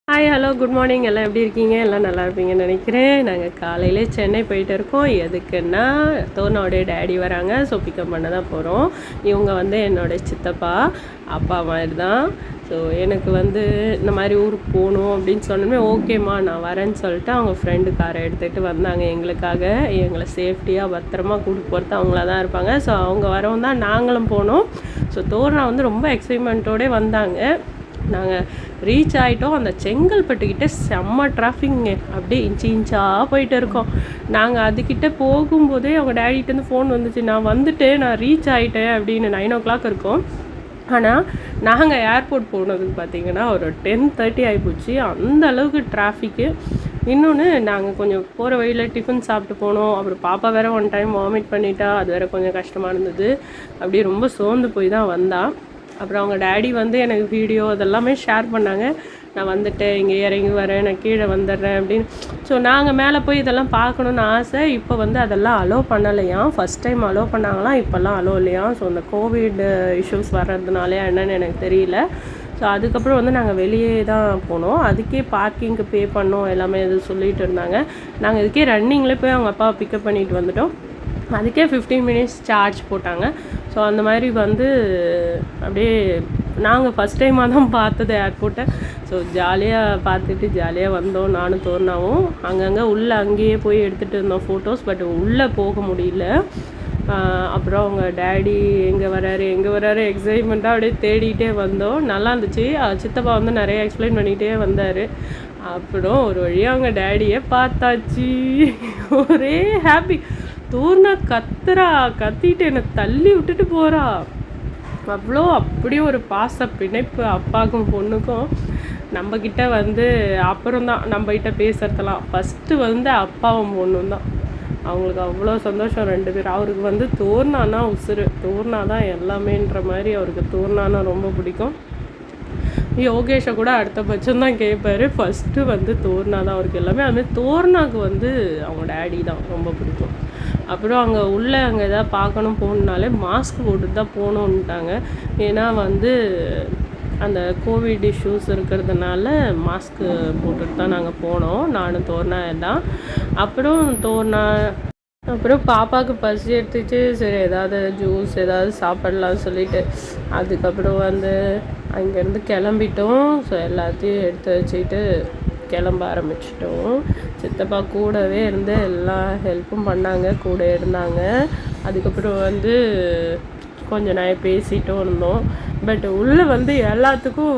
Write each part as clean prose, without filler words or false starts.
Hi hello good morning. எல்லாம் எப்படி இருக்கீங்க? எல்லாம் நல்லா இருப்பீங்கன்னு நினைக்கிறேன். நாங்கள் காலையிலே சென்னை போயிட்டு இருக்கோம். எதுக்குன்னா தோனாவுடைய டேடி வராங்க. ஸோ பிக்கப் பண்ண தான் போகிறோம். இவங்க வந்து என்னோடய சித்தப்பா அப்பா மாதிரி தான். ஸோ எனக்கு வந்து இந்த மாதிரி ஊருக்கு போகணும் அப்படின்னு சொன்னோமே ஓகேம்மா நான் வரேன்னு சொல்லிட்டு அவங்க ஃப்ரெண்டு காரை எடுத்துகிட்டு வந்தாங்க. எங்களுக்காக எங்களை சேஃப்டியாக பத்திரமா கூட்டிட்டு போகிறது அவங்களா தான் இருப்பாங்க. ஸோ அவங்க வரவும் தான் நாங்களும் போனோம். ஸோ தோர்னா வந்து ரொம்ப எக்ஸைட்மெண்ட்டோடே வந்தாங்க. நாங்கள் ரீச் ஆகிட்டோம். அந்த செங்கல்பட்டுக்கிட்ட செம்ம டிராஃபிக்ங்க. அப்படியே இன்ச்சாக போயிட்டு இருக்கோம். நாங்கள் அதுக்கிட்ட போகும்போதே அவங்க டேடிகிட்டேருந்து ஃபோன் வந்துச்சு, நான் வந்துட்டேன், நான் ரீச் ஆகிட்டேன் அப்படின்னு. 9 o'clock இருக்கும். ஆனால் நாங்கள் ஏர்போர்ட் போனதுக்கு பார்த்திங்கன்னா ஒரு 10:30 ஆகிப்போச்சு. அந்த அளவுக்கு டிராஃபிக்கு. இன்னொன்று நாங்கள் கொஞ்சம் போகிற வழியில் டிஃபன் சாப்பிட்டு போனோம். அப்புறம் பாப்பா வேறு ஒன் டைம் வாமிட் பண்ணிட்டா. அது வேறு கொஞ்சம் கஷ்டமாக இருந்தது. அப்படியே ரொம்ப சோர்ந்து போய் தான் வந்தா. அப்புறம் அவங்க டேடி வந்து எனக்கு வீடியோ அதெல்லாமே ஷேர் பண்ணாங்க. நான் வந்துட்டேன், இங்கே இறங்கி வரேன், நான் கீழே வந்துடுறேன் அப்படின்னு. ஸோ நாங்கள் மேலே போய் இதெல்லாம் பார்க்கணுன்னு ஆசை. இப்போ வந்து அதெல்லாம் அலோவ் பண்ணலையாம். ஃபஸ்ட் டைம் அலோவ் பண்ணாங்களாம், இப்போல்லாம் அலோவ் இல்லையாம். ஸோ அந்த கோவிட் இஷ்யூஸ் வர்றதுனாலே என்னன்னு எனக்கு தெரியல. ஸோ அதுக்கப்புறம் வந்து நாங்கள் வெளியே தான் போனோம். அதுக்கே பார்க்கிங்க்கு பே பண்ணோம் எல்லாமே இது சொல்லிகிட்டு இருந்தாங்க. நாங்கள் இதுக்கே ரன்னிங்கில் போய் அவங்க அப்பாவை பிக்கப் பண்ணிட்டு வந்துட்டோம். அதுக்கே 15 minutes சார்ஜ் போட்டாங்க. ஸோ அந்த மாதிரி வந்து அப்படியே நாங்கள் ஃபஸ்ட் டைமாக தான் பார்த்தது ஏர்போர்ட்டை. ஸோ ஜாலியாக பார்த்துட்டு ஜாலியாக வந்தோம். நானும் தோர்னாவும் அங்கங்கே உள்ளே அங்கேயே போய் எடுத்துகிட்டு இருந்தோம் ஃபோட்டோஸ். பட் உள்ளே போக முடியல. அப்புறம் அவங்க டேடி எங்கே வராரு எக்ஸைட்மெண்ட்டாக அப்படியே தேடிகிட்டே வந்தோம். நல்லா இருந்துச்சு. சித்தப்பா வந்து நிறைய எக்ஸ்பிளைன் பண்ணிகிட்டே வந்தார். அப்புறம் ஒரு வழியாக அவங்க டேடியை பார்த்தாச்சு. ஒரே ஹாப்பி. தூர்னா கத்திட்டு என்னை தள்ளி விட்டுட்டு போகிறா. அவ்வளோ அப்படியே ஒரு பாச பிணைப்பு அப்பாவுக்கும் பொண்ணுக்கும். நம்மக்கிட்ட வந்து அப்புறம் தான் நம்மகிட்ட பேசுகிறதெல்லாம். ஃபஸ்ட்டு வந்து அப்பாவும் பொண்ணும் தான். அவங்களுக்கு அவ்வளோ சந்தோஷம் 2 பேர். அவருக்கு வந்து தோர்னானா உசுறு. தோர்னா தான் எல்லாமேன்ற மாதிரி அவருக்கு தோர்னானா ரொம்ப பிடிக்கும். யோகேஷை கூட அடுத்த பட்சம் தான் கேட்பார். ஃபஸ்ட்டு வந்து தோர்னா தான் அவருக்கு எல்லாமே. அதுமாதிரி தோர்னாவுக்கு வந்து அவங்க டேடி தான் ரொம்ப பிடிக்கும். அப்புறம் அங்கே எதாவது பார்க்கணும் போகணுன்னாலே மாஸ்க் போட்டுட்டு தான் போகணுன்ட்டாங்க. ஏன்னா வந்து அந்த கோவிட் இஷ்யூஸ் இருக்கிறதுனால மாஸ்க்கு போட்டுட்டு தான் நாங்கள் போனோம். நானும் தோர்னா எல்லாம். அப்புறம் பாப்பாவுக்கு பசி எடுத்துச்சு. சரி ஏதாவது ஜூஸ் ஏதாவது சாப்பிட்லான்னு சொல்லிட்டு அதுக்கப்புறம் வந்து அங்கேருந்து கிளம்பிட்டோம். ஸோ எல்லாத்தையும் எடுத்து வச்சுக்கிட்டு கிளம்ப ஆரம்பிச்சிட்டோம். சித்தப்பா கூடவே இருந்து எல்லா ஹெல்ப்பும் பண்ணாங்க, கூட இருந்தாங்க. அதுக்கப்புறம் வந்து கொஞ்சம் நான் பேசிகிட்டும் இருந்தோம். பட் உள்ளே வந்து எல்லாத்துக்கும்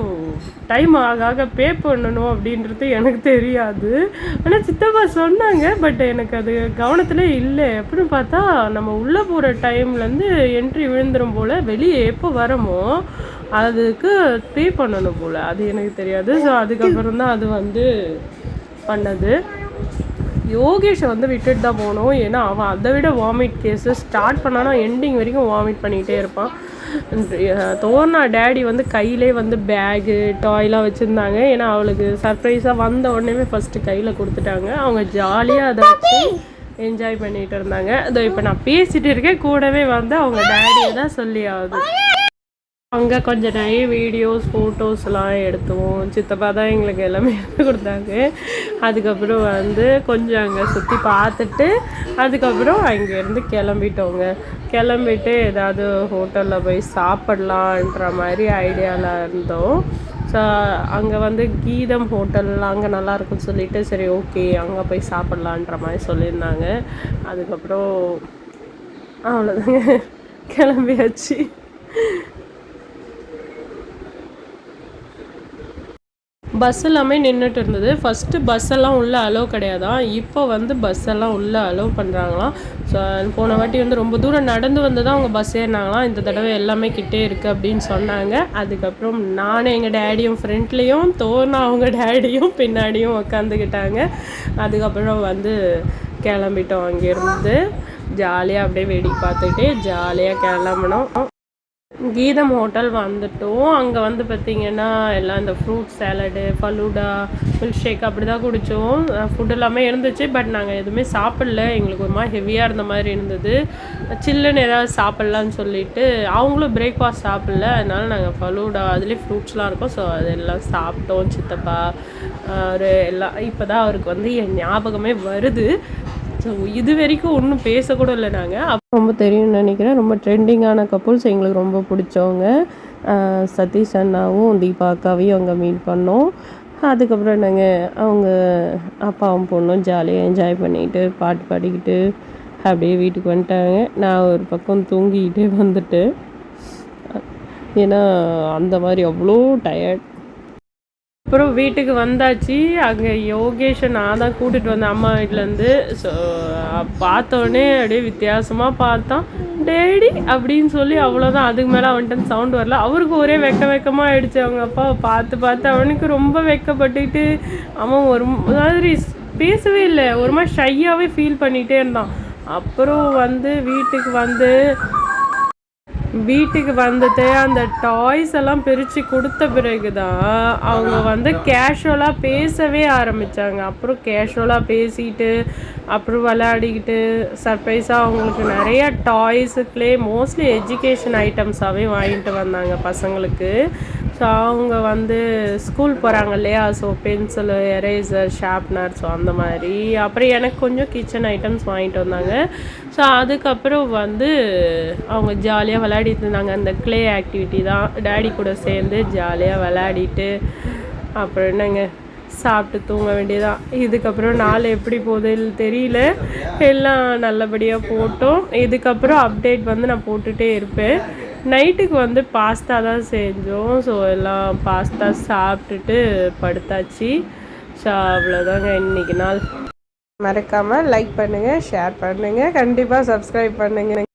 டைம் ஆக பே பண்ணணும் அப்படின்றது எனக்கு தெரியாது. ஆனால் சித்தப்பா சொன்னாங்க. பட் எனக்கு அது கவனத்தில் இல்லை. எப்படின்னு பார்த்தா நம்ம உள்ளே போகிற டைம்லேருந்து என்ட்ரி விழுந்துடும் போல். வெளியே எப்போ வரமோ அதுக்கு பே பண்ணணும் போல். அது எனக்கு தெரியாது. ஸோ அதுக்கப்புறம் தான் அது வந்து பண்ணது. யோகேஷை வந்து விட்டுட்டு தான் போகணும். ஏன்னா அவன் அதை விட வாமிட் கேஸு ஸ்டார்ட் பண்ணானா எண்டிங் வரைக்கும் வாமிட் பண்ணிகிட்டே இருப்பான். தோர்னா டேடி வந்து கையிலே வந்து பேகு டாய்லாம் வச்சுருந்தாங்க. ஏன்னா அவளுக்கு சர்ப்ரைஸாக வந்த உடனே ஃபஸ்ட்டு கையில் கொடுத்துட்டாங்க. அவங்க ஜாலியாக அதை வச்சு என்ஜாய் பண்ணிகிட்டு இருந்தாங்க. அதோ இப்போ நான் பேசிகிட்டு இருக்கேன், கூடவே வந்து அவங்க டேடியை தான் சொல்லி ஆகுது. அங்கே கொஞ்சம் நிறைய வீடியோஸ் ஃபோட்டோஸ்லாம் எடுத்துவோம். சித்தப்பா தான் எங்களுக்கு எல்லாமே எடுத்து கொடுத்தாங்க. அதுக்கப்புறம் வந்து கொஞ்சம் அங்கே சுற்றி பார்த்துட்டு அதுக்கப்புறம் அங்கேருந்து கிளம்பிட்டு ஏதாவது ஹோட்டலில் போய் சாப்பிட்லான்ற மாதிரி ஐடியாவில் இருந்தோம். ஸோ அங்கே வந்து கீதம் ஹோட்டல் அங்கே நல்லாயிருக்குன்னு சொல்லிட்டு சரி ஓகே அங்கே போய் சாப்பிட்லான்ற மாதிரி சொல்லியிருந்தாங்க. அதுக்கப்புறம் அவ்வளோதாங்க, கிளம்பியாச்சு. பஸ் எல்லாமே நின்றுட்டு இருந்தது. ஃபஸ்ட்டு பஸ்ஸெல்லாம் உள்ளே அலோவ் கிடையாதான். இப்போ வந்து பஸ்ஸெல்லாம் உள்ளே அலோவ் பண்ணுறாங்களாம். ஸோ போன வாட்டி வந்து ரொம்ப தூரம் நடந்து வந்து தான் அவங்க பஸ் ஏறினாங்களாம். இந்த தடவை எல்லாமே கிட்டே இருக்குது அப்படின்னு சொன்னாங்க. அதுக்கப்புறம் நானும் எங்கள் டேடியும் ஃப்ரண்ட்லேயும் தோர்னா அவங்க டேடியும் பின்னாடியும் உக்காந்துக்கிட்டாங்க. அதுக்கப்புறம் வந்து கிளம்பிட்டோம். அங்கேருந்து ஜாலியாக அப்படியே வேடிக்கை பார்த்துக்கிட்டே ஜாலியாக கிளம்பினோம். கீதம் ஹோட்டல் வந்துட்டோம். அங்கே வந்து பார்த்திங்கன்னா எல்லாம் இந்த fruit salad, falooda, milkshake அப்படி தான் குடித்தோம். ஃபுட் எல்லாமே இருந்துச்சு. பட் நாங்கள் எதுவுமே சாப்பிடல. எங்களுக்கு ஒரு மாதிரி ஹெவியாக இருந்த மாதிரி இருந்தது. சில்லுன்னு ஏதாவது சாப்பிட்லான்னு சொல்லிட்டு அவங்களும் பிரேக்ஃபாஸ்ட் சாப்பிடல. அதனால நாங்கள் ஃபலூடா அதுலேயே ஃப்ரூட்ஸ்லாம் இருக்கும். ஸோ அதெல்லாம் சாப்பிட்டோம். சித்தப்பா ஒரு எல்லாம் இப்போ தான் அவருக்கு வந்து என் ஞாபகமே வருது. ஸோ இது வரைக்கும் ஒன்றும் பேசக்கூட இல்லை. நாங்கள் அப்போ ரொம்ப தெரியும்னு நினைக்கிறேன். ரொம்ப ட்ரெண்டிங்கான கப்புள்ஸ், எங்களுக்கு ரொம்ப பிடிச்சவங்க. சதீஷ் அண்ணாவும் தீபா அக்காவையும் அங்கே மீட் பண்ணோம். அதுக்கப்புறம் நாங்கள் அவங்க அப்பாவும் பொண்ணும் ஜாலியாக என்ஜாய் பண்ணிக்கிட்டு பாட்டு பாடிக்கிட்டு அப்படியே வீட்டுக்கு வந்துட்டாங்க. நான் ஒரு பக்கம் தூங்கிக்கிட்டே வந்துட்டேன். ஏன்னா அந்த மாதிரி அவ்வளோ டயர்ட். அப்புறம் வீட்டுக்கு வந்தாச்சு. அங்கே யோகேஷை நான் தான் கூட்டிகிட்டு வந்தேன் அம்மா வீட்டிலேருந்து. ஸோ பார்த்தோன்னே அப்படியே வித்தியாசமாக பார்த்தான். டேடி அப்படின்னு சொல்லி அவ்வளோதான். அதுக்கு மேலே அவன்கிட்ட சவுண்ட் வரல. அவருக்கு ஒரே வெக்கமாக ஆயிடுச்சு. அவங்க அப்பாவை பார்த்து அவனுக்கு ரொம்ப வெக்கப்பட்டுக்கிட்டு அவன் ஒரு மாதிரி பேசவே இல்லை. ஒரு மாதிரி ஷையாகவே ஃபீல் பண்ணிகிட்டே இருந்தான். அப்புறம் வந்து வீட்டுக்கு வந்துட்டு அந்த டாய்ஸ் எல்லாம் பிரித்து கொடுத்த பிறகு தான் அவங்க வந்து கேஷுவலாக பேசவே ஆரம்பித்தாங்க. அப்புறம் கேஷுவலாக பேசிட்டு அப்புறம் விளையாடிக்கிட்டு சர்ப்ரைஸாக அவங்களுக்கு நிறைய டாய்ஸு மோஸ்ட்லி எஜுகேஷன் ஐட்டம்ஸாகவே வாங்கிட்டு வந்தாங்க பசங்களுக்கு. ஸோ அவங்க வந்து ஸ்கூல் போகிறாங்க இல்லையா, so pencil, eraser, sharpener, so அந்த மாதிரி. அப்புறம் எனக்கு கொஞ்சம் கிச்சன் ஐட்டம்ஸ் வாங்கிட்டு வந்தாங்க. ஸோ அதுக்கப்புறம் வந்து அவங்க ஜாலியாக விளையாடிட்டு இருந்தாங்க. அந்த க்ளே ஆக்டிவிட்டி தான். டேடி கூட சேர்ந்து ஜாலியாக விளையாடிட்டு அப்புறம் என்னங்க சாப்பிட்டு தூங்க வேண்டியதான். இதுக்கப்புறம் நாள் எப்படி போகுதுன்னு தெரியல. எல்லாம் நல்லபடியாக போட்டோம். இதுக்கப்புறம் அப்டேட் வந்து நான் போட்டுகிட்டே இருப்பேன். நைட்டுக்கு வந்து பாஸ்தா தான் செஞ்சோம். ஸோ எல்லாம் பாஸ்தா சாப்பிட்டுட்டு படுத்தாச்சு. ஸோ அவ்வளோதாங்க இன்றைக்கி நாள். மறக்காமல் லைக் பண்ணுங்கள், ஷேர் பண்ணுங்கள், கண்டிப்பாக சப்ஸ்கிரைப் பண்ணுங்கள்.